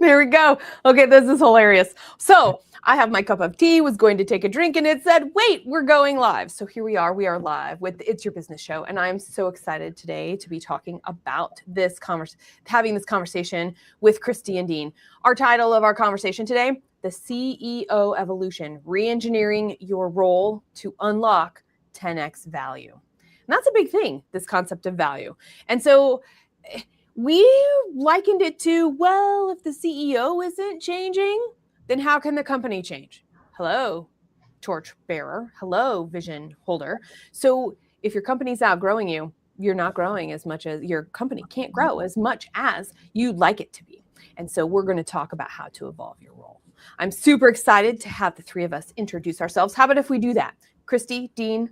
There we go. Okay, this is hilarious. So I have my cup of tea, was going to take a drink, and it said, wait, we're going live. So here we are. We are live with It's Your Business Show. And I'm so excited today to be talking about this having this conversation with Christy and Dean. Our title of our conversation today, The CEO Evolution, Reengineering Your Role to Unlock 10x Value. And that's a big thing, this concept of value. And so we likened it to, well, if the CEO isn't changing, then how can the company change? Hello, torch bearer. Hello, vision holder. So if your company's outgrowing you, you're not growing as much as your company can't grow as much as you'd like it to be. And so we're going to talk about how to evolve your role. I'm super excited to have the three of us introduce ourselves. How about if we do that? Christy, Dean.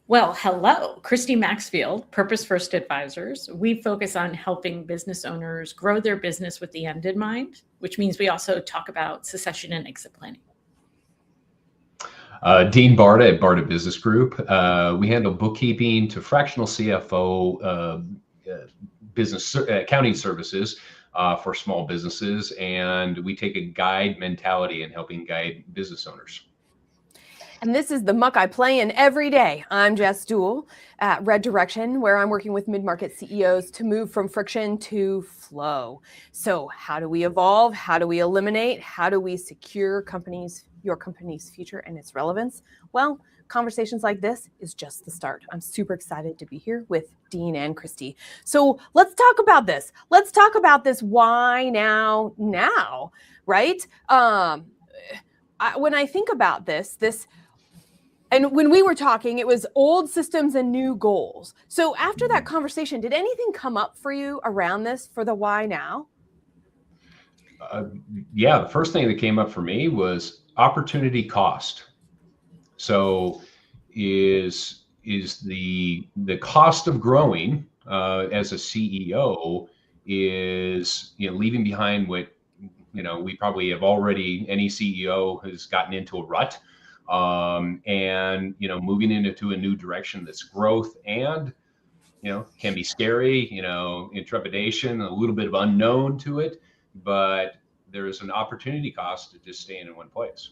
Well, hello, Christy Maxfield, Purpose First Advisors. We focus on helping business owners grow their business with the end in mind, which means we also talk about succession and exit planning. Dean Barta at Barta Business Group. We handle bookkeeping to fractional CFO, business accounting services for small businesses, and we take a guide mentality in helping guide business owners. And this is the muck I play in every day. I'm Jess, Dewell at Red Direction, where I'm working with mid-market CEOs to move from friction to flow. So how do we evolve? How do we eliminate? How do we secure your company's future and its relevance? Well, conversations like this is just the start. I'm super excited to be here with Dean and Christy. So let's talk about this. Let's talk about this why now, right? When I think about this, and when we were talking, it was old systems and new goals. So after that conversation, did anything come up for you around this for the why now? Yeah, the first thing that came up for me was opportunity cost. So is the cost of growing as a CEO is leaving behind what we probably have already, any CEO has gotten into a rut. And moving into a new direction that's growth and can be scary, intrepidation, a little bit of unknown to it, but there is an opportunity cost to just staying in one place.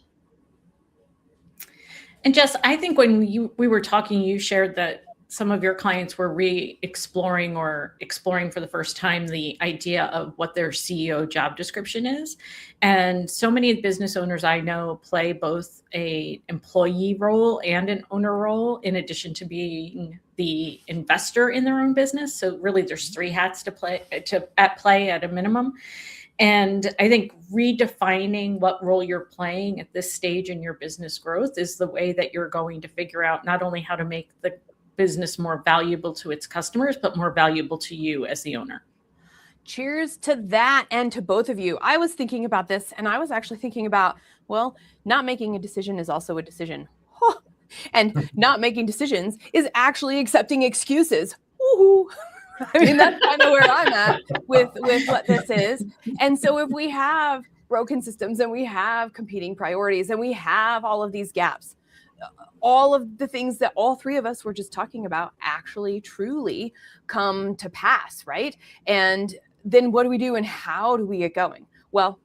And Jess, I think when we were talking, you shared that some of your clients were exploring for the first time the idea of what their CEO job description is. And so many business owners I know play both an employee role and an owner role, in addition to being the investor in their own business. So really there's three hats at play at a minimum. And I think redefining what role you're playing at this stage in your business growth is the way that you're going to figure out not only how to make the business more valuable to its customers, but more valuable to you as the owner. Cheers to that and to both of you. I was thinking about this, and I was actually thinking about, well, not making a decision is also a decision. And not making decisions is actually accepting excuses. Woo-hoo. I mean, that's kind of where I'm at with what this is. And so if we have broken systems and we have competing priorities and we have all of these gaps, all of the things that all three of us were just talking about actually truly come to pass, right? And then what do we do and how do we get going? Well,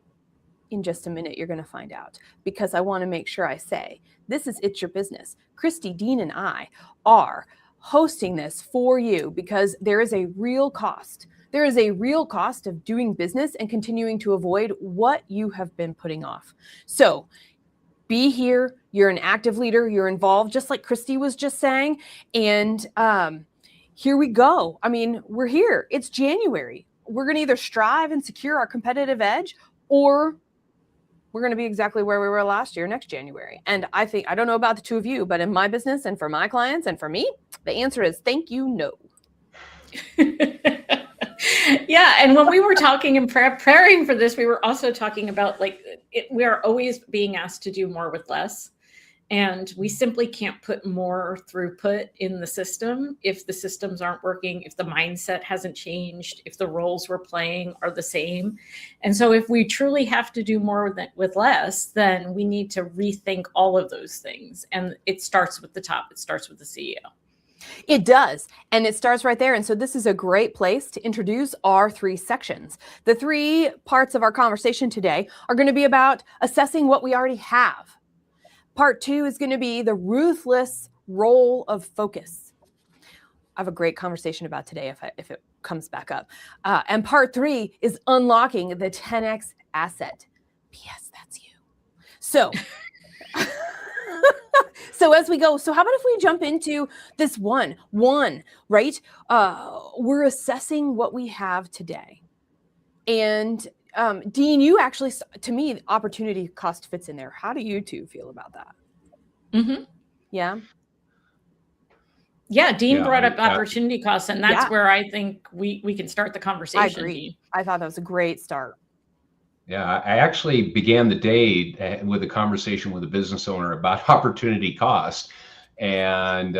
in just a minute, you're going to find out, because I want to make sure I say, this is It's Your Business. Christy, Dean, and I are hosting this for you because there is a real cost. There is a real cost of doing business and continuing to avoid what you have been putting off. So be here. You're an active leader. You're involved, just like Christy was just saying. And here we go. I mean, we're here. It's January. We're going to either strive and secure our competitive edge, or we're going to be exactly where we were last year, next January. And I don't know about the two of you, but in my business and for my clients and for me, the answer is thank you, no. Yeah. And when we were talking and preparing for this, we were also talking about we are always being asked to do more with less. And we simply can't put more throughput in the system if the systems aren't working, if the mindset hasn't changed, if the roles we're playing are the same. And so if we truly have to do more with less, then we need to rethink all of those things. And it starts with the top. It starts with the CEO. It does. And it starts right there. And so this is a great place to introduce our 3 sections. The 3 parts of our conversation today are going to be about assessing what we already have. Part 2 is going to be the ruthless role of focus. I have a great conversation about today if it comes back up. And part 3 is unlocking the 10x asset. P.S. That's you. So... So as we go, so how about if we jump into this one, right? We're assessing what we have today. And Dean, you actually, to me, opportunity cost fits in there. How do you two feel about that? Mm-hmm. Yeah. Yeah, Dean brought up opportunity costs, and that's where I think we can start the conversation. I agree. Dean. I thought that was a great start. Yeah, I actually began the day with a conversation with a business owner about opportunity cost, and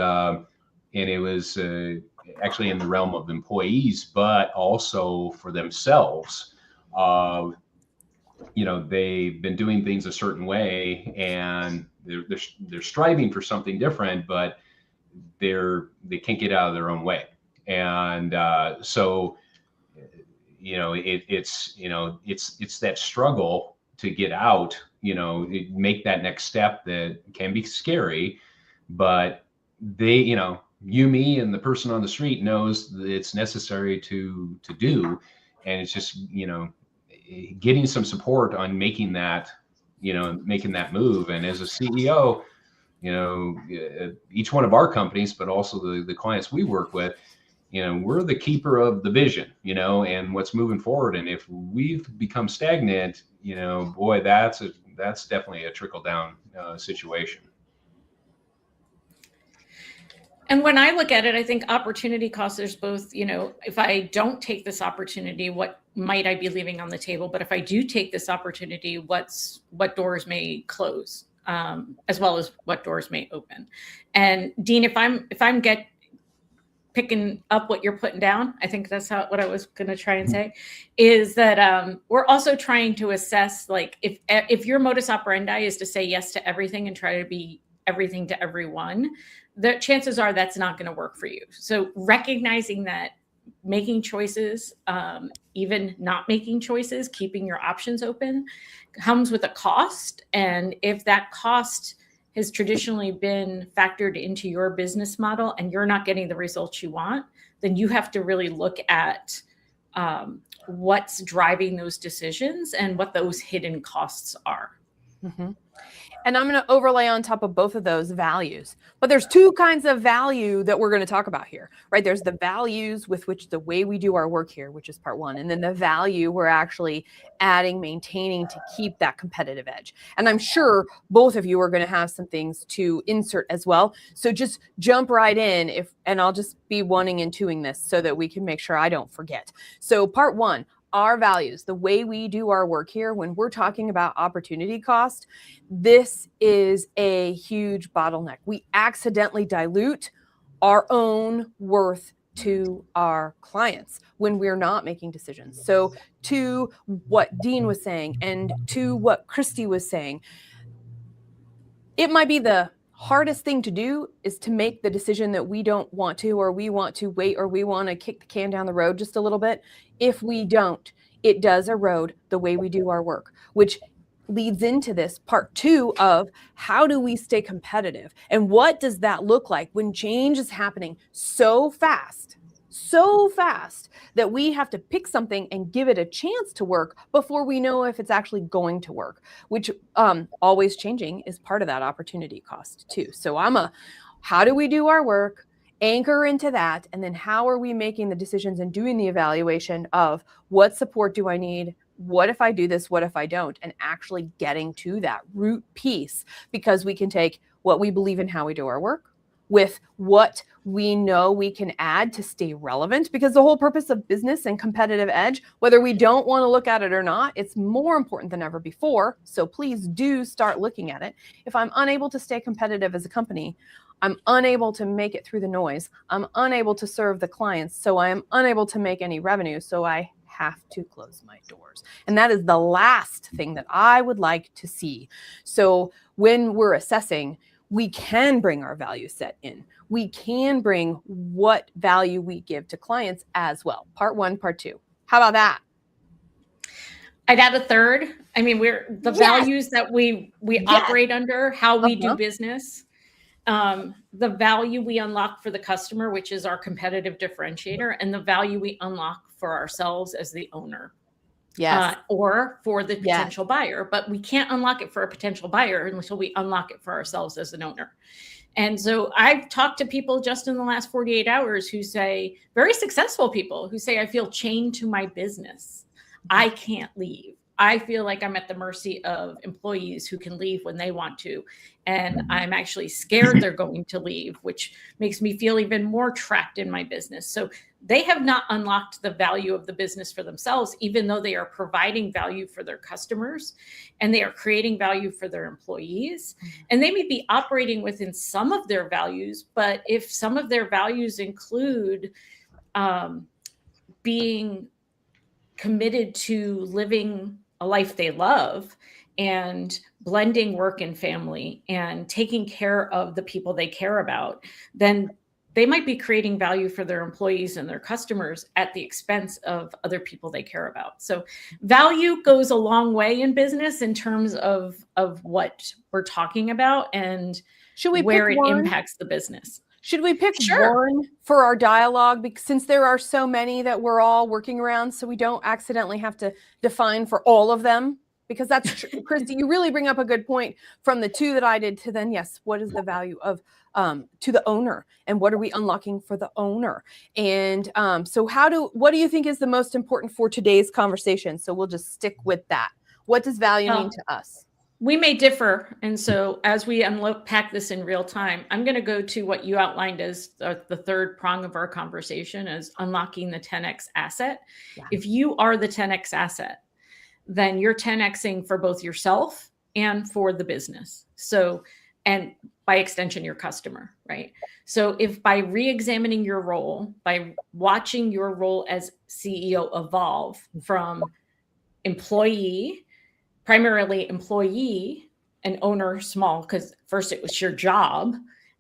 it was actually in the realm of employees, but also for themselves. They've been doing things a certain way, and they're striving for something different, but they can't get out of their own way, and so. It's that struggle to get out, make that next step that can be scary, but they, me and the person on the street knows that it's necessary to do. And it's just, getting some support on making that move. And as a CEO, each one of our companies, but also the clients we work with, we're the keeper of the vision, and what's moving forward. And if we've become stagnant, boy, that's definitely a trickle down situation. And when I look at it, I think opportunity costs, there's both, if I don't take this opportunity, what might I be leaving on the table? But if I do take this opportunity, what doors may close, as well as what doors may open. And Dean, if I'm picking up what you're putting down, I think that's what I was going to try and say, is that we're also trying to assess, like, if your modus operandi is to say yes to everything and try to be everything to everyone, the chances are that's not going to work for you. So recognizing that making choices, even not making choices, keeping your options open, comes with a cost. And if that cost has traditionally been factored into your business model and you're not getting the results you want, then you have to really look at what's driving those decisions and what those hidden costs are. Mm-hmm. And I'm going to overlay on top of both of those values. But there's 2 kinds of value that we're going to talk about here, right? There's the values with which the way we do our work here, which is part 1. And then the value we're actually adding, maintaining to keep that competitive edge. And I'm sure both of you are going to have some things to insert as well. So just jump right in, and I'll just be 1ing and 2ing this so that we can make sure I don't forget. So part 1. Our values, the way we do our work here, when we're talking about opportunity cost, this is a huge bottleneck. We accidentally dilute our own worth to our clients when we're not making decisions. So to what Dean was saying and to what Christy was saying, it might be the hardest thing to do is to make the decision that we don't want to, or we want to wait, or we want to kick the can down the road just a little bit. If we don't, it does erode the way we do our work, which leads into this part 2 of how do we stay competitive? And what does that look like when change is happening so fast that we have to pick something and give it a chance to work before we know if it's actually going to work, which always changing is part of that opportunity cost too. So how do we do our work? Anchor into that. And then how are we making the decisions and doing the evaluation of what support do I need? What if I do this? What if I don't? And actually getting to that root piece, because we can take what we believe in how we do our work with what we know we can add to stay relevant, because the whole purpose of business and competitive edge, whether we don't want to look at it or not, it's more important than ever before. So please do start looking at it. If I'm unable to stay competitive as a company, I'm unable to make it through the noise. I'm unable to serve the clients. So I am unable to make any revenue. So I have to close my doors. And that is the last thing that I would like to see. So when we're assessing, we can bring our value set in. We can bring what value we give to clients as well. Part 1, part 2. How about that? I'd add a third. I mean, we're the values that we operate under, how we do business, the value we unlock for the customer, which is our competitive differentiator, and the value we unlock for ourselves as the owner. Yes. Or for the potential buyer, but we can't unlock it for a potential buyer until we unlock it for ourselves as an owner. And so I've talked to people just in the last 48 hours who say, very successful people who say, I feel chained to my business. I can't leave. I feel like I'm at the mercy of employees who can leave when they want to. And I'm actually scared they're going to leave, which makes me feel even more trapped in my business. So they have not unlocked the value of the business for themselves, even though they are providing value for their customers and they are creating value for their employees. And they may be operating within some of their values, but if some of their values include being committed to living a life they love and blending work and family and taking care of the people they care about, then they might be creating value for their employees and their customers at the expense of other people they care about. So value goes a long way in business in terms of what we're talking about and where it impacts the business. Should we pick one for our dialogue? Because since there are so many that we're all working around, so we don't accidentally have to define for all of them. Because that's true. Christy, you really bring up a good point from the 2 that I did to then, yes, what is the value of to the owner and what are we unlocking for the owner? And so what do you think is the most important for today's conversation? So we'll just stick with that. What does value mean to us? We may differ. And so as we unpack this in real time, I'm going to go to what you outlined as the third prong of our conversation as unlocking the 10X asset. Yeah. If you are the 10X asset, then you're 10Xing for both yourself and for the business. So, and by extension, your customer, right? So if by re-examining your role, by watching your role as CEO evolve from employee, primarily employee, and owner small, because first it was your job,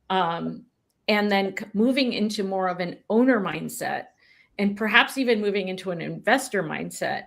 and then moving into more of an owner mindset, and perhaps even moving into an investor mindset,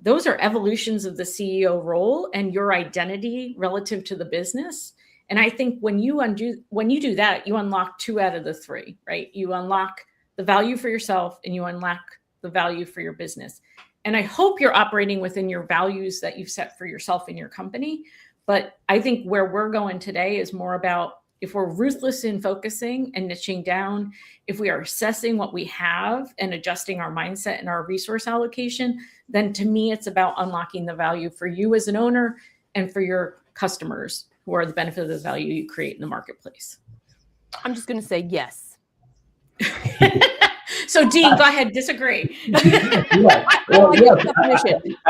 those are evolutions of the CEO role and your identity relative to the business. And I think when you do that, you unlock 2 out of the 3, right? You unlock the value for yourself and you unlock the value for your business. And I hope you're operating within your values that you've set for yourself and your company. But I think where we're going today is more about if we're ruthless in focusing and niching down, if we are assessing what we have and adjusting our mindset and our resource allocation, then to me, it's about unlocking the value for you as an owner and for your customers who are the benefit of the value you create in the marketplace. I'm just going to say yes. So Dean, go ahead, disagree. I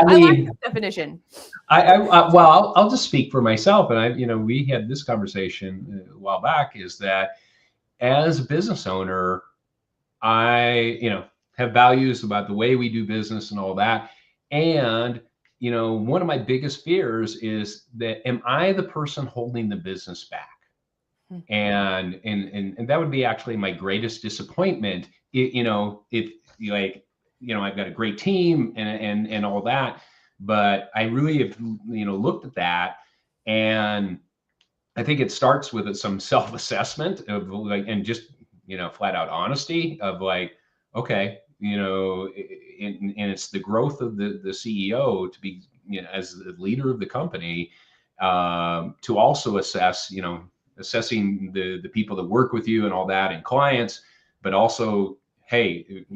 like this definition. Well, I'll just speak for myself. And we had this conversation a while back, is that as a business owner, I, have values about the way we do business and all that. And, one of my biggest fears is that, am I the person holding the business back? And that would be actually my greatest disappointment. If I've got a great team and all that, but I really have, looked at that, and I think it starts with some self-assessment of and just, flat out honesty of okay, and it's the growth of the CEO to be, as the leader of the company, to also assess, assessing the people that work with you and all that, and clients, but also, hey,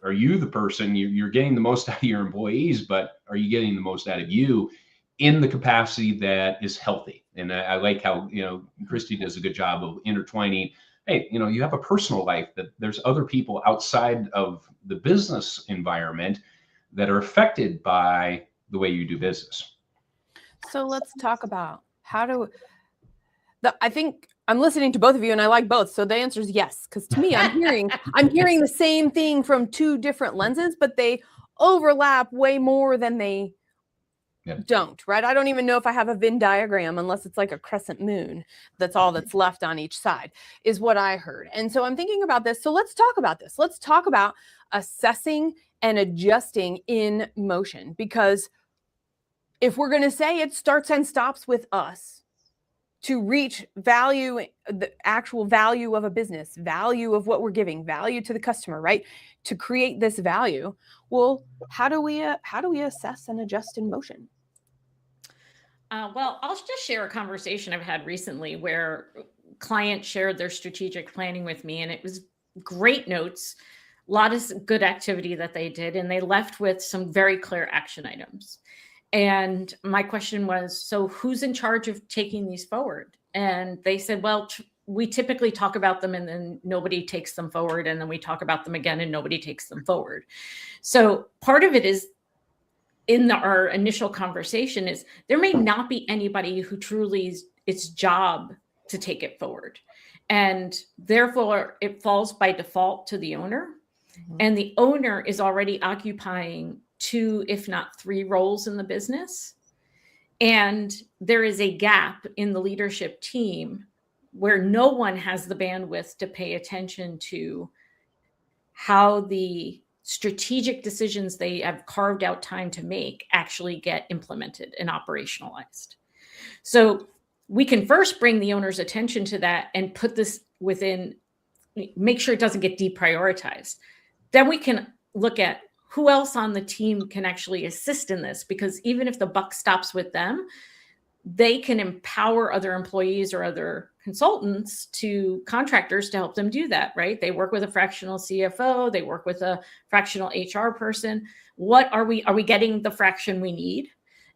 are you the person you're getting the most out of your employees, but are you getting the most out of you in the capacity that is healthy? And I like how, Christy does a good job of intertwining, hey, you have a personal life, that there's other people outside of the business environment that are affected by the way you do business. So let's talk about I think I'm listening to both of you and I like both. So the answer is yes, because to me, I'm hearing the same thing from 2 different lenses, but they overlap way more than they don't, right? I don't even know if I have a Venn diagram unless it's like a crescent moon. That's all that's left on each side is what I heard. And so I'm thinking about this. So let's talk about this. Let's talk about assessing and adjusting in motion, because if we're going to say it starts and stops with us to reach value, the actual value of a business, value of what we're giving, value to the customer, right? To create this value, well, how do we assess and adjust in motion? Well, I'll just share a conversation I've had recently where clients shared their strategic planning with me, and it was great notes, a lot of good activity that they did, and they left with some very clear action items. And my question was, so who's in charge of taking these forward? And they said, well, we typically talk about them and then nobody takes them forward. And then we talk about them again and nobody takes them forward. So part of it is in our initial conversation is there may not be anybody who truly is its job to take it forward. And therefore it falls by default to the owner. Mm-hmm. And the owner is already occupying 2, if not 3 roles in the business. And there is a gap in the leadership team where no one has the bandwidth to pay attention to how the strategic decisions they have carved out time to make actually get implemented and operationalized. So we can first bring the owner's attention to that and put this within, make sure it doesn't get deprioritized. Then we can look at who else on the team can actually assist in this, because even if the buck stops with them, they can empower other employees or other consultants to contractors to help them do that, right? They work with a fractional CFO, they work with a fractional HR person. What are we getting the fraction we need?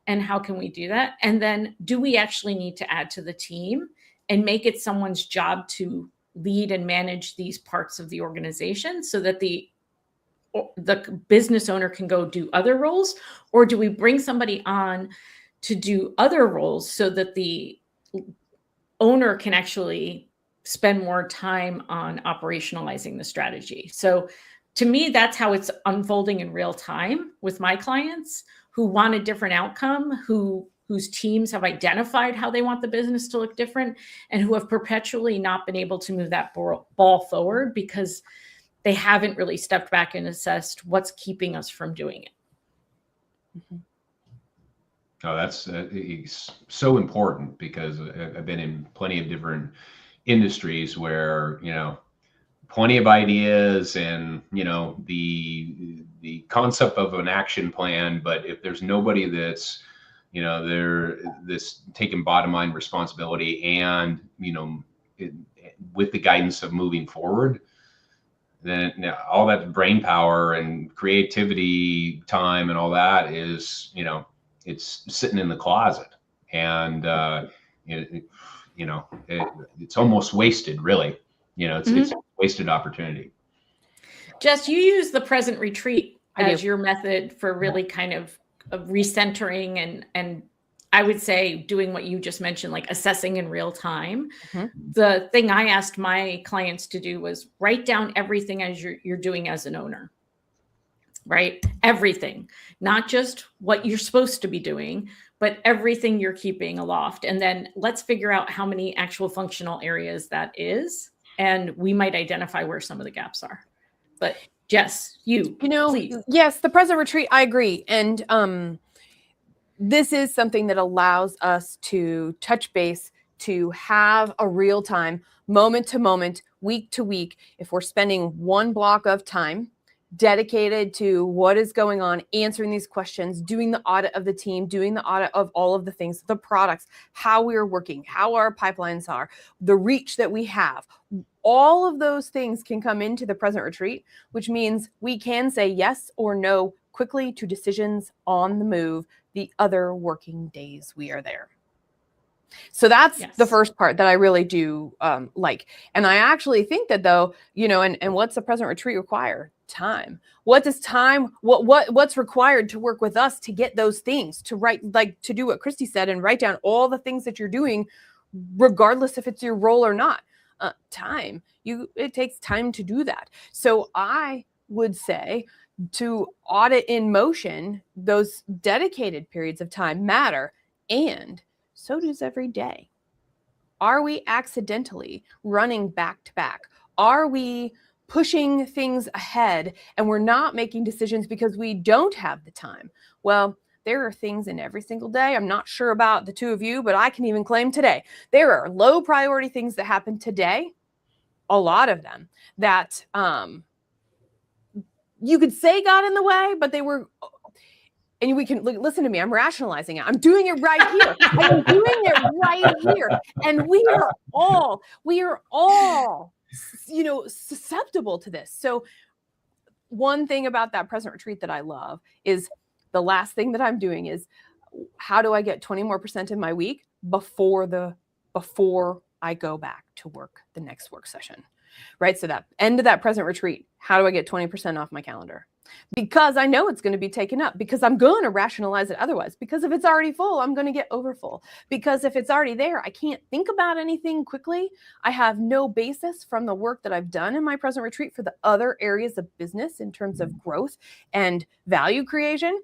And how can we do that? And then do we actually need to add to the team and make it someone's job to lead and manage these parts of the organization so that the business owner can go do other roles? Or do we bring somebody on to do other roles so that the owner can actually spend more time on operationalizing the strategy? So to me, that's how it's unfolding in real time with my clients who want a different outcome, whose teams have identified how they want the business to look different, and who have perpetually not been able to move that ball forward because they haven't really stepped back and assessed what's keeping us from doing it. Mm-hmm. Oh, that's so important, because I've been in plenty of different industries where, plenty of ideas and, the concept of an action plan. But if there's nobody that's, this taking bottom line responsibility and, with the guidance of moving forward, then all that brain power and creativity time and all that is, it's sitting in the closet, and it's almost wasted, really. It's a wasted opportunity. Jess, you use the present retreat as your method for really kind of recentering and I would say doing what you just mentioned, like assessing in real time. Mm-hmm. The thing I asked my clients to do was write down everything as you're doing as an owner, right? Everything, not just what you're supposed to be doing, but everything you're keeping aloft. And then let's figure out how many actual functional areas that is. And we might identify where some of the gaps are. But Jess, please. Yes, the present retreat, I agree. And this is something that allows us to touch base, to have a real time, moment to moment, week to week. If we're spending one block of time dedicated to what is going on, answering these questions, doing the audit of the team, doing the audit of all of the things, the products, how we are working, how our pipelines are, the reach that we have, all of those things can come into the present retreat, which means we can say yes or no quickly to decisions on the move the other working days we are there. So that's the first part that I really do like. And I actually think that though, and what's the present retreat require? Time. What does time, what's required to work with us to get those things, to write, like to do what Christy said and write down all the things that you're doing, regardless if it's your role or not. Time. It takes time to do that. So I would say to audit in motion, those dedicated periods of time matter, and so does every day. Are we accidentally running back to back? Are we pushing things ahead and we're not making decisions because we don't have the time? Well, there are things in every single day. I'm not sure about the two of you, but I can even claim today. There are low priority things that happen today, a lot of them, that you could say got in the way, but they were, and we can listen to me, I'm rationalizing it. I'm doing it right here. I'm doing it right here. And we are all, susceptible to this. So one thing about that present retreat that I love is the last thing that I'm doing is, how do I get 20% more in my week before I go back to work the next work session, right? So that end of that present retreat, how do I get 20% off my calendar? Because I know it's going to be taken up, because I'm going to rationalize it otherwise, because if it's already full, I'm going to get overfull, because if it's already there, I can't think about anything quickly. I have no basis from the work that I've done in my present retreat for the other areas of business in terms of growth and value creation.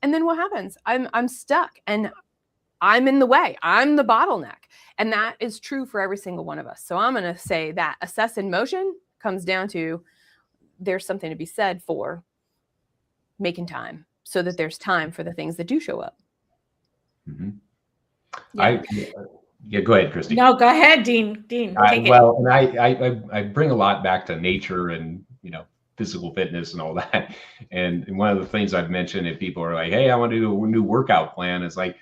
And then what happens? I'm stuck and I'm in the way. I'm the bottleneck. And that is true for every single one of us. So I'm going to say that assess in motion comes down to, there's something to be said for making time so that there's time for the things that do show up. Mm-hmm. Yeah. Go ahead, Christy. No, go ahead, Dean. Well, and I bring a lot back to nature and, physical fitness and all that. And one of the things I've mentioned, if people are like, hey, I want to do a new workout plan, is like,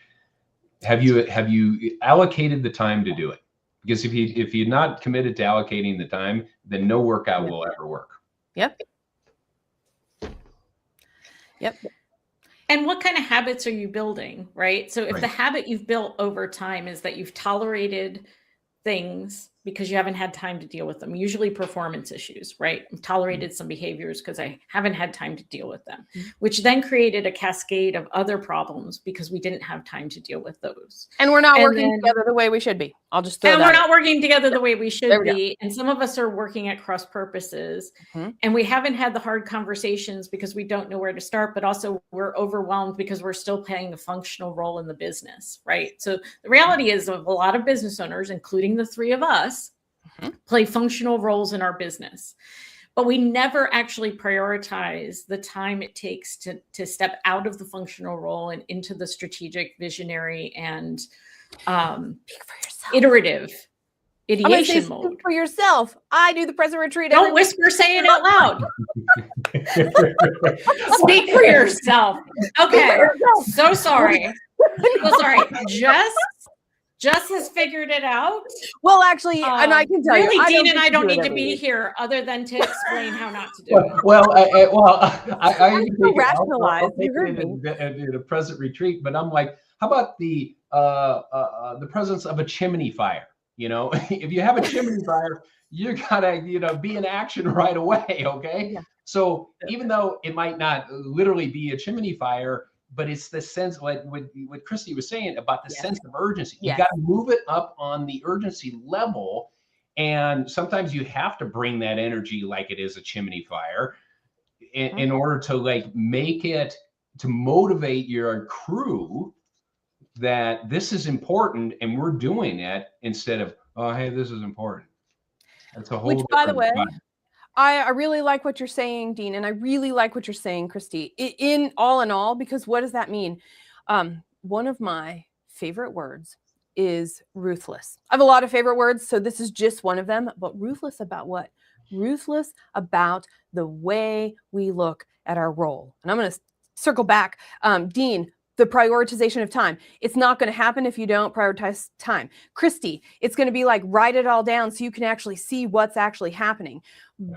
have you allocated the time to do it? Because if you're not committed to allocating the time, then no workout will ever work. Yep. And what kind of habits are you building, right? So if the habit you've built over time is that you've tolerated things because you haven't had time to deal with them, usually performance issues, right? I've tolerated some behaviors because I haven't had time to deal with them, which then created a cascade of other problems because we didn't have time to deal with those. And we're not working together the way we should be. I'll just throw that. And we're not working together the way we should be. And some of us are working at cross purposes, and we haven't had the hard conversations because we don't know where to start, but also we're overwhelmed because we're still playing a functional role in the business, right? So the reality is, of a lot of business owners, including the three of us, play functional roles in our business, but we never actually prioritize the time it takes to step out of the functional role and into the strategic, visionary, and iterative ideation mode. Speak for yourself. I do the present retreat. Don't whisper, say it out loud. Speak for yourself. Okay. So sorry. Jess has figured it out. Well, actually, and I can tell you, Dean and I don't need to be here other than to explain how not to do it. Well, I rationalize. You heard me. In a present retreat, but I'm like, how about the presence of a chimney fire? If you have a chimney fire, you gotta, be in action right away. Okay. Yeah. So even though it might not literally be a chimney fire, but it's the sense, what Christy was saying about the sense of urgency. You got to move it up on the urgency level. And sometimes you have to bring that energy like it is a chimney fire in order to make it, to motivate your crew that this is important and we're doing it, instead of, oh, hey, this is important. That's a whole. Which, by the way, I really like what you're saying, Dean, and I really like what you're saying, Christy, in all, because what does that mean? One of my favorite words is ruthless. I have a lot of favorite words, so this is just one of them, but ruthless about what? Ruthless about the way we look at our role. And I'm going to circle back. Dean, the prioritization of time. It's not going to happen if you don't prioritize time. Christy, it's going to be like, write it all down so you can actually see what's actually happening. Yeah.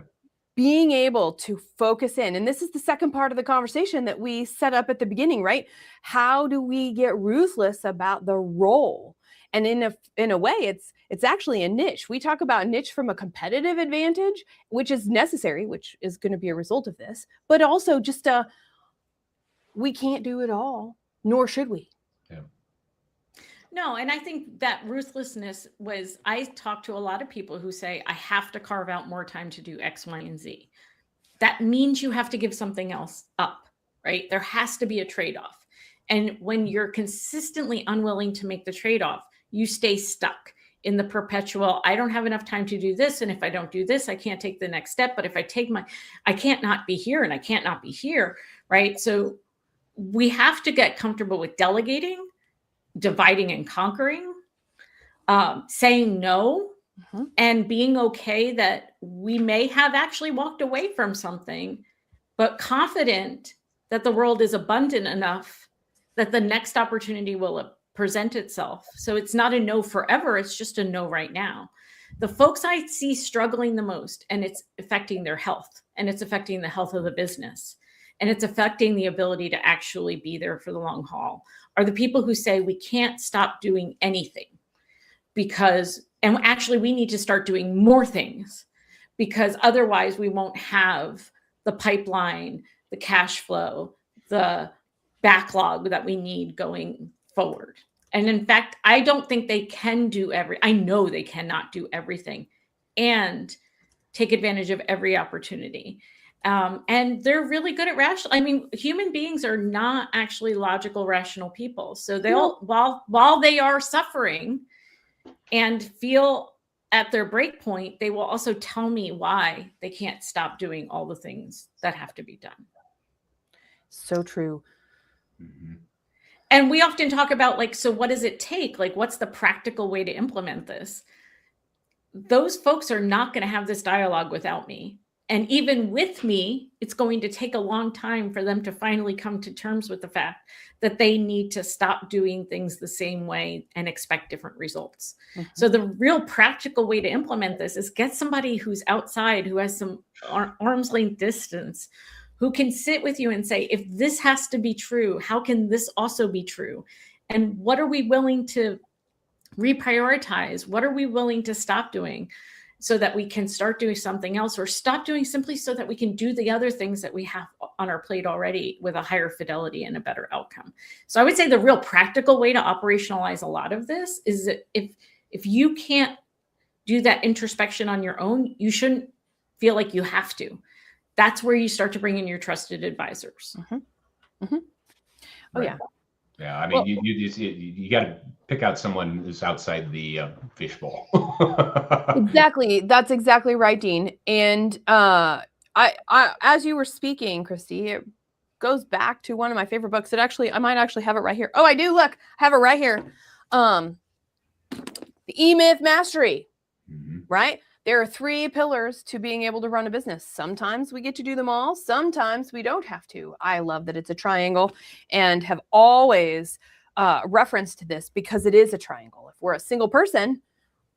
Being able to focus in, and this is the second part of the conversation that we set up at the beginning, right? How do we get ruthless about the role? And in a way, it's actually a niche. We talk about niche from a competitive advantage, which is necessary, which is going to be a result of this, but also just we can't do it all. Nor should we. Yeah. No, and I think that ruthlessness I talk to a lot of people who say, I have to carve out more time to do X, Y, and Z. that means you have to give something else up, right? There has to be a trade-off. And when you're consistently unwilling to make the trade-off, you stay stuck in the perpetual, I don't have enough time to do this. And if I don't do this, I can't take the next step. But if I take I can't not be here and I can't not be here, right? So we have to get comfortable with delegating, dividing and conquering, saying no, and being okay that we may have actually walked away from something, but confident that the world is abundant enough that the next opportunity will present itself. So it's not a no forever, it's just a no right now. The folks I see struggling the most, and it's affecting their health, and it's affecting the health of the business, and it's affecting the ability to actually be there for the long haul, are the people who say we can't stop doing anything and actually we need to start doing more things because otherwise we won't have the pipeline, the cash flow, the backlog that we need going forward. And in fact, I don't think they can do I know they cannot do everything and take advantage of every opportunity. And they're really good at human beings are not actually logical, rational people. So while they are suffering and feel at their break point, they will also tell me why they can't stop doing all the things that have to be done. So true. Mm-hmm. And we often talk about so what does it take? What's the practical way to implement this? Those folks are not going to have this dialogue without me. And even with me, it's going to take a long time for them to finally come to terms with the fact that they need to stop doing things the same way and expect different results. Mm-hmm. So the real practical way to implement this is get somebody who's outside, who has some arm's length distance, who can sit with you and say, if this has to be true, how can this also be true? And what are we willing to reprioritize? What are we willing to stop doing so that we can start doing something else, or stop doing simply so that we can do the other things that we have on our plate already with a higher fidelity and a better outcome? So I would say the real practical way to operationalize a lot of this is that if you can't do that introspection on your own, you shouldn't feel like you have to. That's where you start to bring in your trusted advisors. Mm-hmm. Mm-hmm. Oh, right. yeah. Yeah, I mean, you got to pick out someone who's outside the fishbowl. Exactly. That's exactly right, Dean. And I, as you were speaking, Christy, it goes back to one of my favorite books. I might actually have it right here. Oh, I do. Look, I have it right here. The E-Myth Mastery, right? There are 3 pillars to being able to run a business. Sometimes we get to do them all. Sometimes we don't have to. I love that it's a triangle and have always referenced this because it is a triangle. If we're a single person,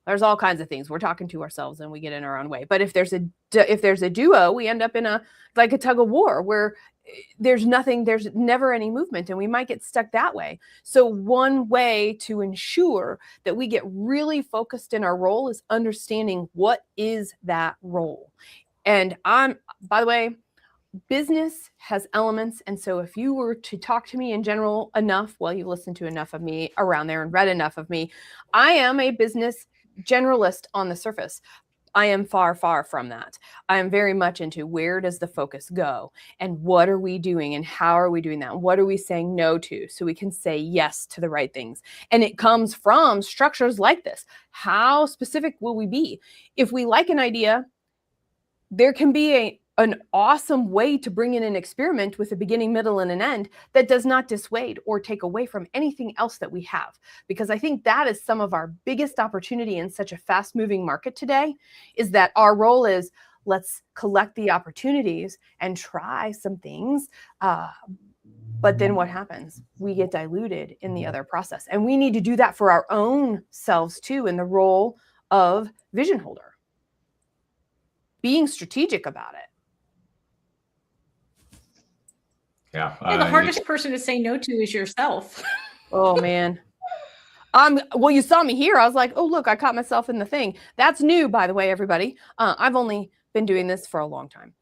there's all kinds of things. We're talking to ourselves and we get in our own way. But if there's a duo, we end up in a tug of war where there's never any movement, and we might get stuck that way. So one way to ensure that we get really focused in our role is understanding what is that role. And by the way, business has elements. And so if you were to talk to me in general enough, well, you've listened to enough of me around there and read enough of me, I am a business generalist on the surface. I am far, far from that. I am very much into where does the focus go and what are we doing and how are we doing that? What are we saying no to so we can say yes to the right things? And it comes from structures like this. How specific will we be? If we like an idea, there can be an awesome way to bring in an experiment with a beginning, middle, and an end that does not dissuade or take away from anything else that we have. Because I think that is some of our biggest opportunity in such a fast-moving market today, is that our role is let's collect the opportunities and try some things. But then what happens? We get diluted in the other process. And we need to do that for our own selves too, in the role of vision holder. Being strategic about it. Yeah. The hardest person to say no to is yourself. Oh, man. Well, you saw me here. I was like, oh, look, I caught myself in the thing. That's new, by the way, everybody. I've only been doing this for a long time.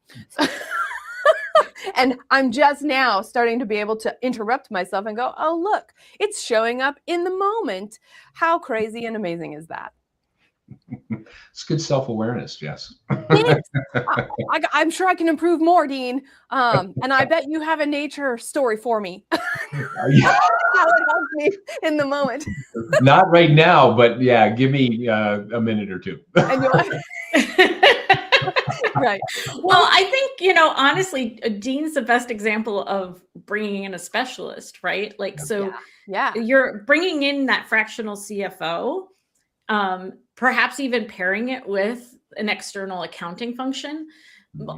And I'm just now starting to be able to interrupt myself and go, oh, look, it's showing up in the moment. How crazy and amazing is that? It's good self-awareness, Jess. Thanks. I'm sure I can improve more, Dean. And I bet you have a nature story for me. How it helps me in the moment. Not right now, but yeah, give me a minute or two. Right. Well, I think, honestly, Dean's the best example of bringing in a specialist, right? Like, so yeah. You're bringing in that fractional CFO, perhaps even pairing it with an external accounting function,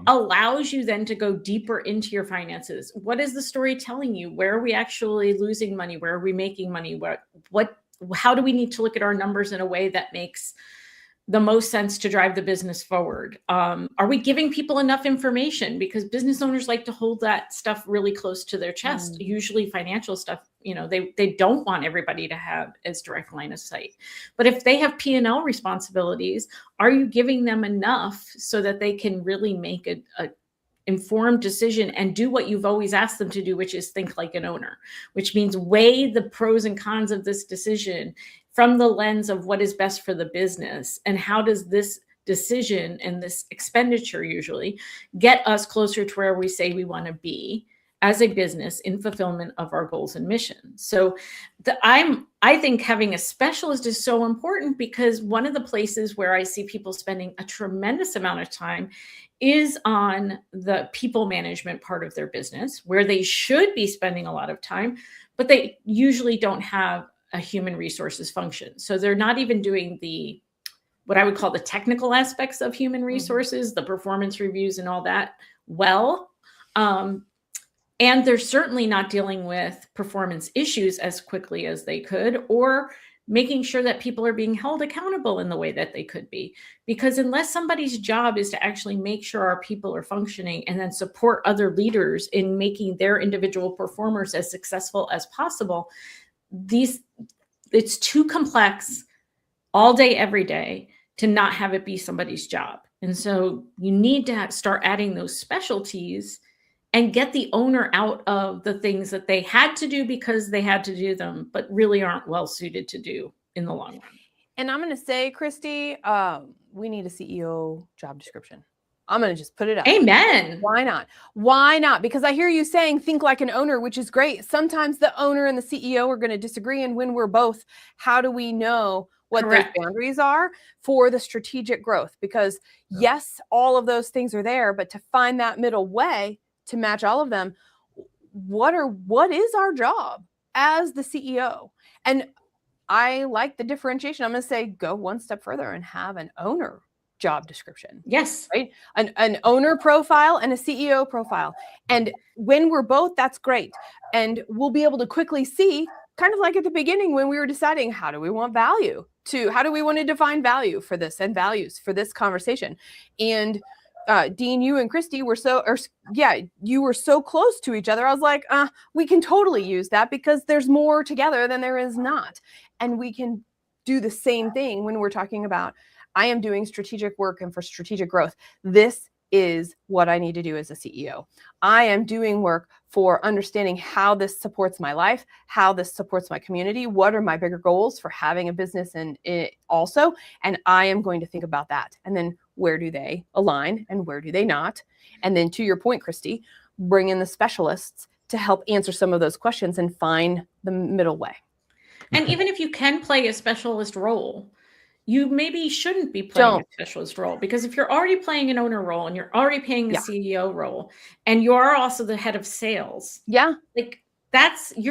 allows you then to go deeper into your finances. What is the story telling you? Where are we actually losing money? Where are we making money? How do we need to look at our numbers in a way that makes the most sense to drive the business forward? Are we giving people enough information? Because business owners like to hold that stuff really close to their chest. Usually financial stuff, they don't want everybody to have as direct line of sight. But if they have P&L responsibilities, are you giving them enough so that they can really make a informed decision and do what you've always asked them to do, which is think like an owner, which means weigh the pros and cons of this decision from the lens of what is best for the business, and how does this decision and this expenditure usually get us closer to where we say we want to be as a business in fulfillment of our goals and missions. So I think having a specialist is so important, because one of the places where I see people spending a tremendous amount of time is on the people management part of their business, where they should be spending a lot of time, but they usually don't have a human resources function. So they're not even doing what I would call the technical aspects of human resources, the performance reviews and all that well. And they're certainly not dealing with performance issues as quickly as they could, or making sure that people are being held accountable in the way that they could be. Because unless somebody's job is to actually make sure our people are functioning and then support other leaders in making their individual performers as successful as possible, it's too complex all day, every day, to not have it be somebody's job. And so you need to start adding those specialties and get the owner out of the things that they had to do because they had to do them, but really aren't well suited to do in the long run. And I'm going to say, Christy, we need a CEO job description. I'm going to just put it up. Amen. Why not? Why not? Because I hear you saying think like an owner, which is great. Sometimes the owner and the CEO are going to disagree. And when we're both, how do we know what those boundaries are for the strategic growth? Because yes, all of those things are there, but to find that middle way to match all of them, what is our job as the CEO? And I like the differentiation. I'm going to say go one step further and have an owner job description. Yes. Right. An owner profile and a CEO profile. And when we're both, that's great. And we'll be able to quickly see, kind of like at the beginning when we were deciding how do we want to define value for this and values for this conversation. And Dean, you and Christy you were so close to each other. I was like, we can totally use that because there's more together than there is not. And we can do the same thing when we're talking about, I am doing strategic work and for strategic growth. This is what I need to do as a CEO. I am doing work for understanding how this supports my life, how this supports my community. What are my bigger goals for having a business and it also? And I am going to think about that. And then where do they align and where do they not? And then to your point, Christy, bring in the specialists to help answer some of those questions and find the middle way. And even if you can play a specialist role, you maybe shouldn't be playing a specialist role, because if you're already playing an owner role and you're already playing a CEO role and you're also the head of sales, you're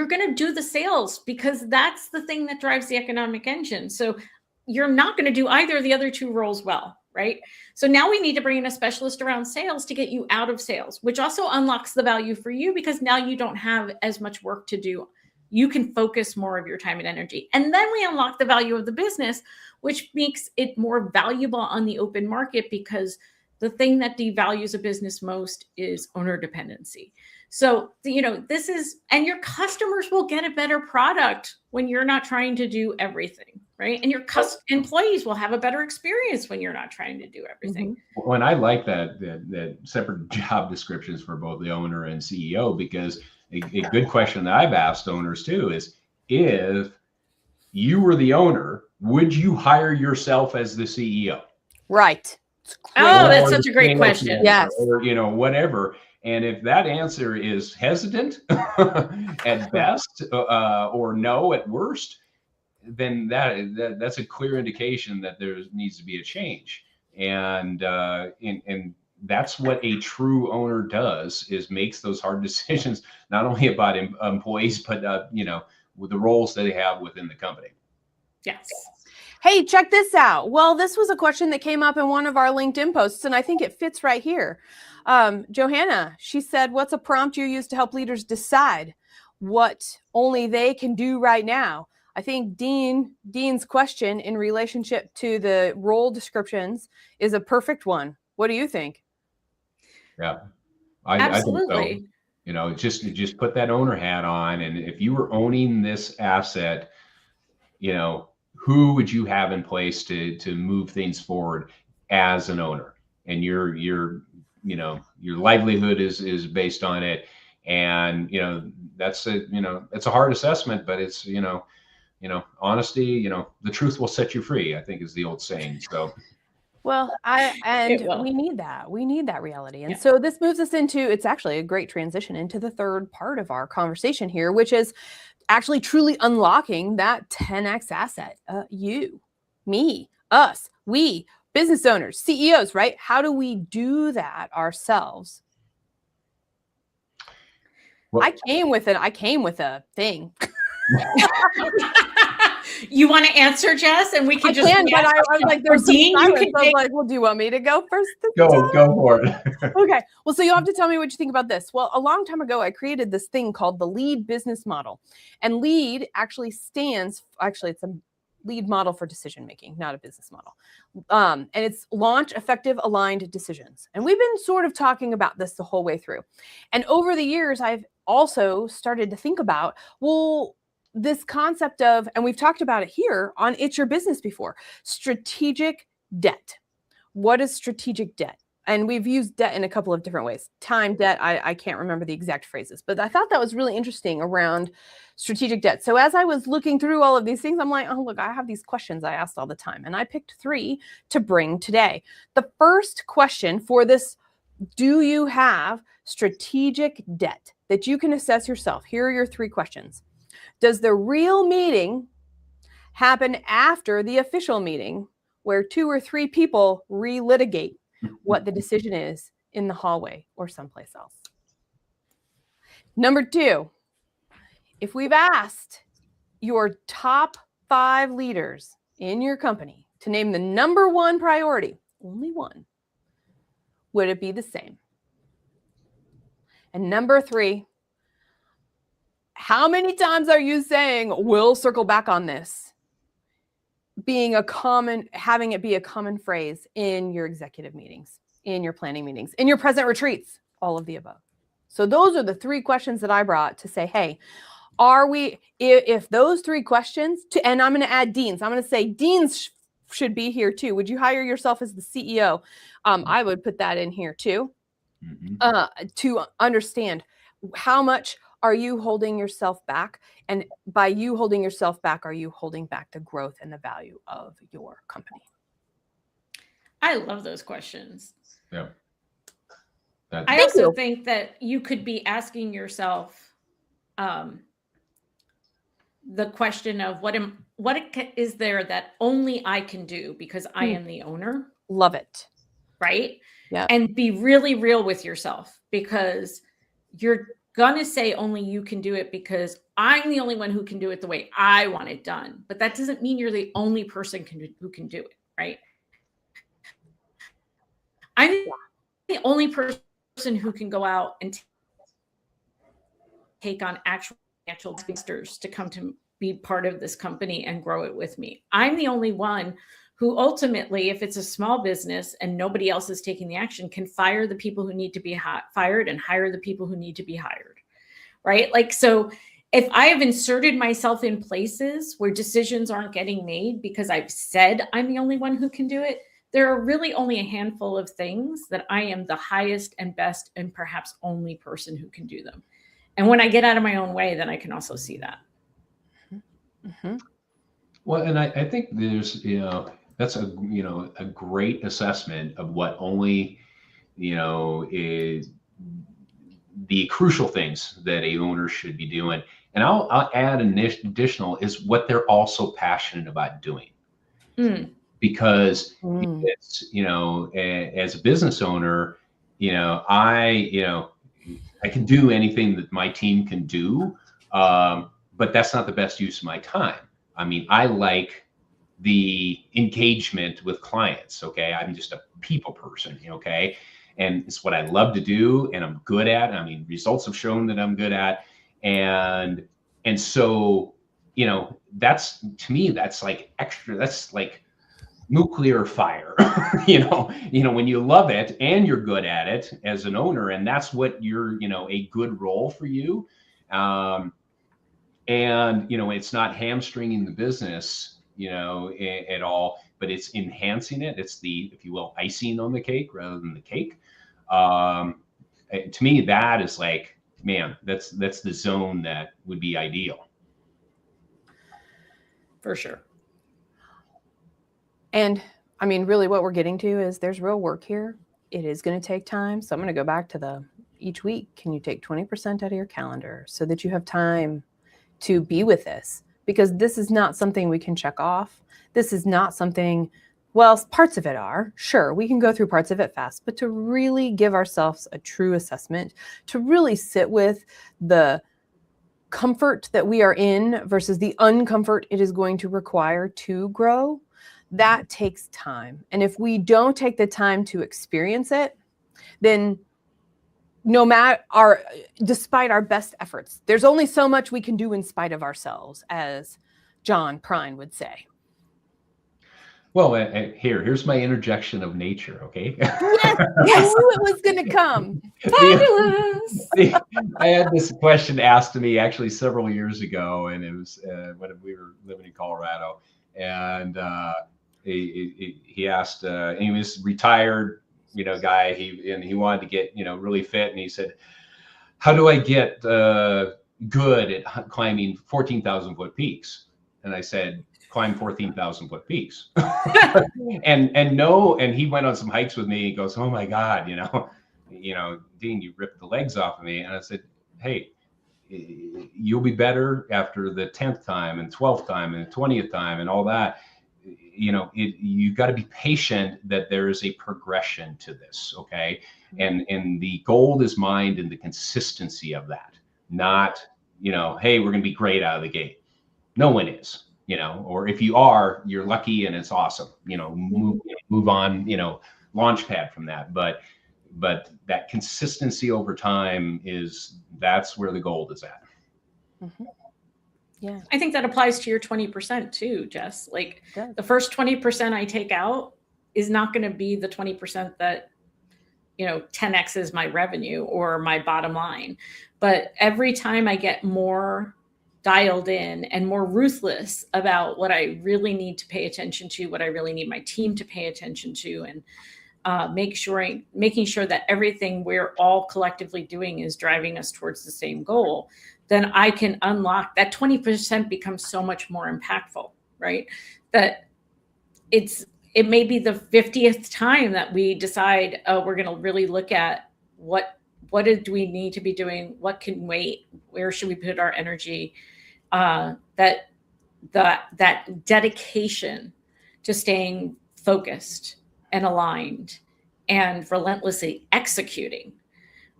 going to do the sales because that's the thing that drives the economic engine. So you're not going to do either of the other two roles well, right? So now we need to bring in a specialist around sales to get you out of sales, which also unlocks the value for you because now you don't have as much work to do. You can focus more of your time and energy. And then we unlock the value of the business, which makes it more valuable on the open market, because the thing that devalues a business most is owner dependency. So, this is, and your customers will get a better product when you're not trying to do everything, right? And your employees will have a better experience when you're not trying to do everything. When I like that separate job descriptions for both the owner and CEO, because a good question that I've asked owners too is, if you were the owner, would you hire yourself as the CEO? Right. Oh, that's Or such a great sales question. manager, Yes. or whatever. And if that answer is hesitant at best, or no at worst, then that's a clear indication that there needs to be a change. And that's what a true owner does, is makes those hard decisions, not only about employees, but with the roles that they have within the company. Yes. Hey, check this out. Well, this was a question that came up in one of our LinkedIn posts, and I think it fits right here. Johanna, she said, what's a prompt you use to help leaders decide what only they can do right now? I think Dean's question in relationship to the role descriptions is a perfect one. What do you think? Yeah, I think Absolutely. so. Just put that owner hat on, and if you were owning this asset, who would you have in place to move things forward as an owner? And your livelihood is based on it. And that's a hard assessment, but it's honesty, the truth will set you free, I think is the old saying. So well, we need that reality. And Yeah. so this moves us into, it's actually a great transition into the third part of our conversation here, which is actually truly unlocking that 10x asset. You, me, us, we, business owners, CEOs, right? How do we do that ourselves? Well, I came with a thing. You want to answer, Jess? And we can but I was like, there's Dean, some you silence. can I was take... like, well, do you want me to go first? Go for it. Okay. Well, so you'll have to tell me what you think about this. Well, a long time ago, I created this thing called the LEAD business model. And LEAD actually it's a lead model for decision making, not a business model. And it's launch effective aligned decisions. And we've been sort of talking about this the whole way through. And over the years, I've also started to think about, well, this concept of, and we've talked about it here on It's Your Business before, strategic debt. What is strategic debt? And we've used debt in a couple of different ways. Time debt, I can't remember the exact phrases, but I thought that was really interesting around strategic debt. So as I was looking through all of these things, I'm like, oh, look, I have these questions I asked all the time. And I picked 3 to bring today. The first question for this, do you have strategic debt that you can assess yourself? Here are your 3 questions. Does the real meeting happen after the official meeting, where 2 or 3 people relitigate what the decision is in the hallway or someplace else? Number 2, if we've asked your top 5 leaders in your company to name the number 1 priority, only one, would it be the same? And number 3, how many times are you saying, we'll circle back on this, having it be a common phrase in your executive meetings, in your planning meetings, in your present retreats, all of the above? So those are the 3 questions that I brought to say, hey, if those 3 questions, and I'm going to add Dean's, I'm going to say Dean's should be here too. Would you hire yourself as the CEO? I would put that in here too, to understand how much are you holding yourself back? And by you holding yourself back, are you holding back the growth and the value of your company? I love those questions. Yeah. I also think that you could be asking yourself the question of what is there that only I can do because I am the owner? Love it. Right? Yeah. And be really real with yourself, because you're going to say only you can do it because I'm the only one who can do it the way I want it done. But that doesn't mean you're the only person who can do it, right? I'm the only person who can go out and take on actual financial investors to come to be part of this company and grow it with me. I'm the only one who ultimately, if it's a small business and nobody else is taking the action, can fire the people who need to be fired and hire the people who need to be hired, right? Like, so if I have inserted myself in places where decisions aren't getting made because I've said I'm the only one who can do it, there are really only a handful of things that I am the highest and best and perhaps only person who can do them. And when I get out of my own way, then I can also see that. Mm-hmm. Well, and I think there's, That's a great assessment of what only, is the crucial things that a owner should be doing. And I'll add an additional is what they're also passionate about doing. Because it's, as a business owner, I can do anything that my team can do, but that's not the best use of my time. I mean, I like the engagement with clients. Okay. I'm just a people person. Okay. And it's what I love to do and I'm good at. I mean, results have shown that I'm good at. And so, that's, to me, that's like extra, that's like nuclear fire, when you love it and you're good at it as an owner, and that's what you're, a good role for you. And, it's not hamstringing the business, at all, but it's enhancing it. It's the, if you will, icing on the cake rather than the cake. To me, that is like, man, that's the zone that would be ideal. For sure. And I mean, really what we're getting to is there's real work here. It is going to take time. So I'm going to go back to each week, can you take 20% out of your calendar so that you have time to be with this? Because this is not something we can check off. This is not something, well, parts of it are, sure, we can go through parts of it fast, but to really give ourselves a true assessment, to really sit with the comfort that we are in versus the uncomfort it is going to require to grow, that takes time. And if we don't take the time to experience it, then despite our best efforts, there's only so much we can do in spite of ourselves, as John Prine would say. Well, here's my interjection of nature, okay? Yes, I knew it was going to come. Fabulous. I had this question asked to me actually several years ago, and it was when we were living in Colorado, and he asked, and he was retired, guy. He wanted to get, really fit, and he said, "How do I get good at climbing 14,000 foot peaks?" And I said, "Climb 14,000 foot peaks." and he went on some hikes with me. He goes, "Oh my God, Dean, you ripped the legs off of me." And I said, "Hey, you'll be better after the 10th time and 12th time and 20th time and all that. You got to be patient that there is a progression to this." Okay. And the gold is mined in the consistency of that, not, hey, we're going to be great out of the gate. No one is. Or if you are, you're lucky and it's awesome, move on, launch pad from that. But that consistency over time that's where the gold is at. Mm-hmm. Yeah. I think that applies to your 20% too, Jess. Like the first 20% I take out is not going to be the 20% that, 10X is my revenue or my bottom line. But every time I get more dialed in and more ruthless about what I really need to pay attention to, what I really need my team to pay attention to, and making sure that everything we're all collectively doing is driving us towards the same goal, then I can unlock that 20% becomes so much more impactful, right? That it may be the 50th time that we decide, we're going to really look at what do we need to be doing? What can wait? Where should we put our energy? That dedication to staying focused and aligned and relentlessly executing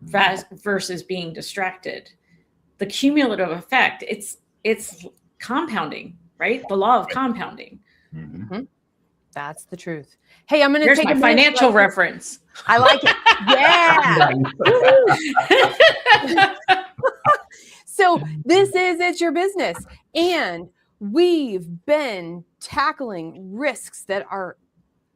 versus being distracted. The cumulative effect, it's compounding, right? The law of compounding. Mm-hmm. That's the truth. Hey, I'm going to take my financial reference. I like it. Yeah. So it's your business. And we've been tackling risks that are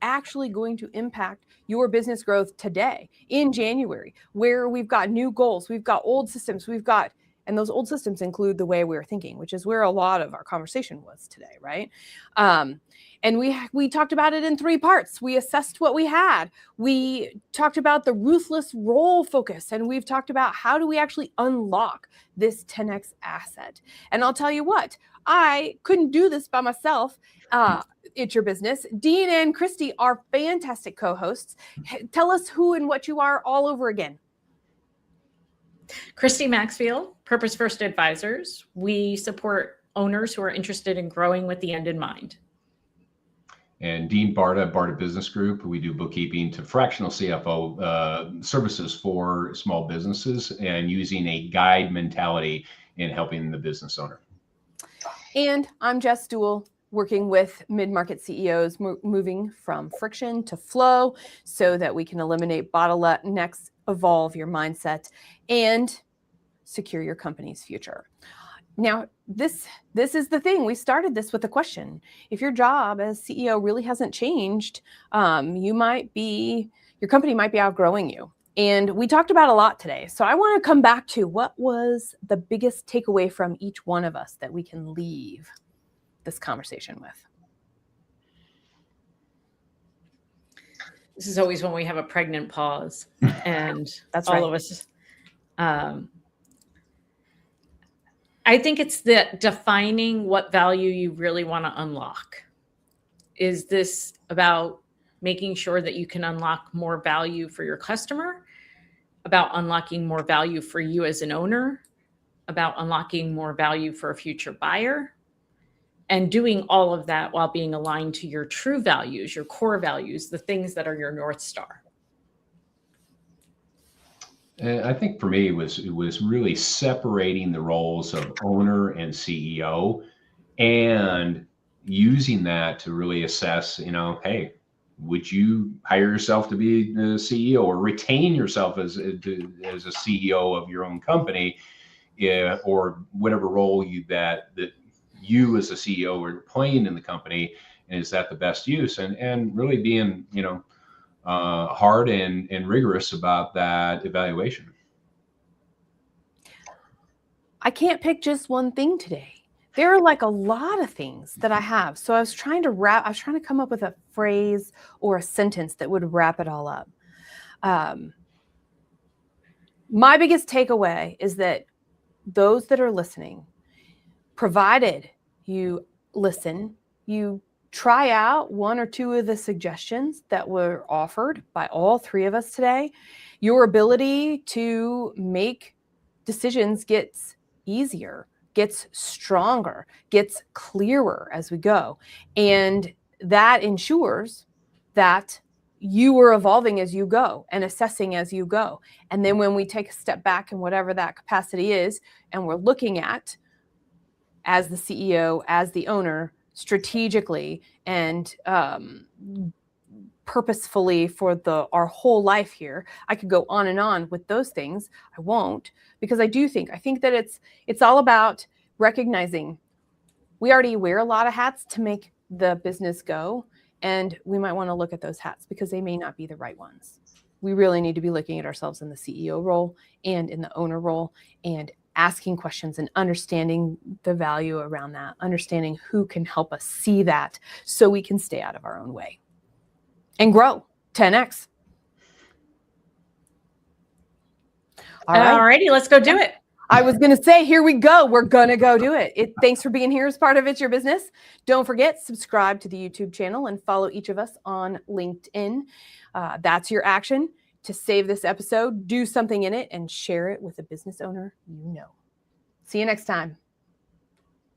actually going to impact your business growth today in January, where we've got new goals, we've got old systems, we've got And those old systems include the way we were thinking, which is where a lot of our conversation was today, right? And we talked about it in 3 parts. We assessed what we had. We talked about the ruthless role focus, and we've talked about how do we actually unlock this 10x asset. And I'll tell you what, I couldn't do this by myself. It's Your Business. Dean and Christy are fantastic co-hosts. Tell us who and what you are all over again. Christy Maxfield, Purpose First Advisors. We support owners who are interested in growing with the end in mind. And Dean Barta, Barta Business Group. We do bookkeeping to fractional CFO services for small businesses and using a guide mentality in helping the business owner. And I'm Jess, Dewell, working with mid-market CEOs, moving from friction to flow so that we can eliminate bottlenecks, evolve your mindset, and secure your company's future. Now, this is the thing. We started this with a question. If your job as CEO really hasn't changed, your company might be outgrowing you. And we talked about a lot today. So I want to come back to what was the biggest takeaway from each one of us that we can leave this conversation with. This is always when we have a pregnant pause, and that's all right. of us. I think it's the defining what value you really want to unlock. Is this about making sure that you can unlock more value for your customer, about unlocking more value for you as an owner, about unlocking more value for a future buyer, and doing all of that while being aligned to your true values, your core values, the things that are your North Star? And I think for me, it was really separating the roles of owner and CEO and using that to really assess, hey, would you hire yourself to be the CEO or retain yourself as a CEO of your own company, or whatever role that you as a CEO are playing in the company, and is that the best use? And really being, hard and rigorous about that evaluation. I can't pick just one thing today. There are like a lot of things that I have. So I was trying to come up with a phrase or a sentence that would wrap it all up. My biggest takeaway is that those that are listening, provided you listen, you try out 1 or 2 of the suggestions that were offered by all 3 of us today, your ability to make decisions gets easier, gets stronger, gets clearer as we go. And that ensures that you are evolving as you go and assessing as you go. And then when we take a step back in whatever that capacity is, and we're looking at, as the CEO, as the owner, strategically and purposefully for our whole life here. I could go on and on with those things. I won't, because I think that it's all about recognizing we already wear a lot of hats to make the business go, and we might want to look at those hats because they may not be the right ones. We really need to be looking at ourselves in the CEO role and in the owner role, and asking questions and understanding the value around that, understanding who can help us see that so we can stay out of our own way and grow 10x. All righty, let's go do it. I was going to say, here we go. We're going to go do it. Thanks for being here as part of It's Your Business. Don't forget, subscribe to the YouTube channel and follow each of us on LinkedIn. That's your action to save this episode, do something in it, and share it with a business owner you know. See you next time.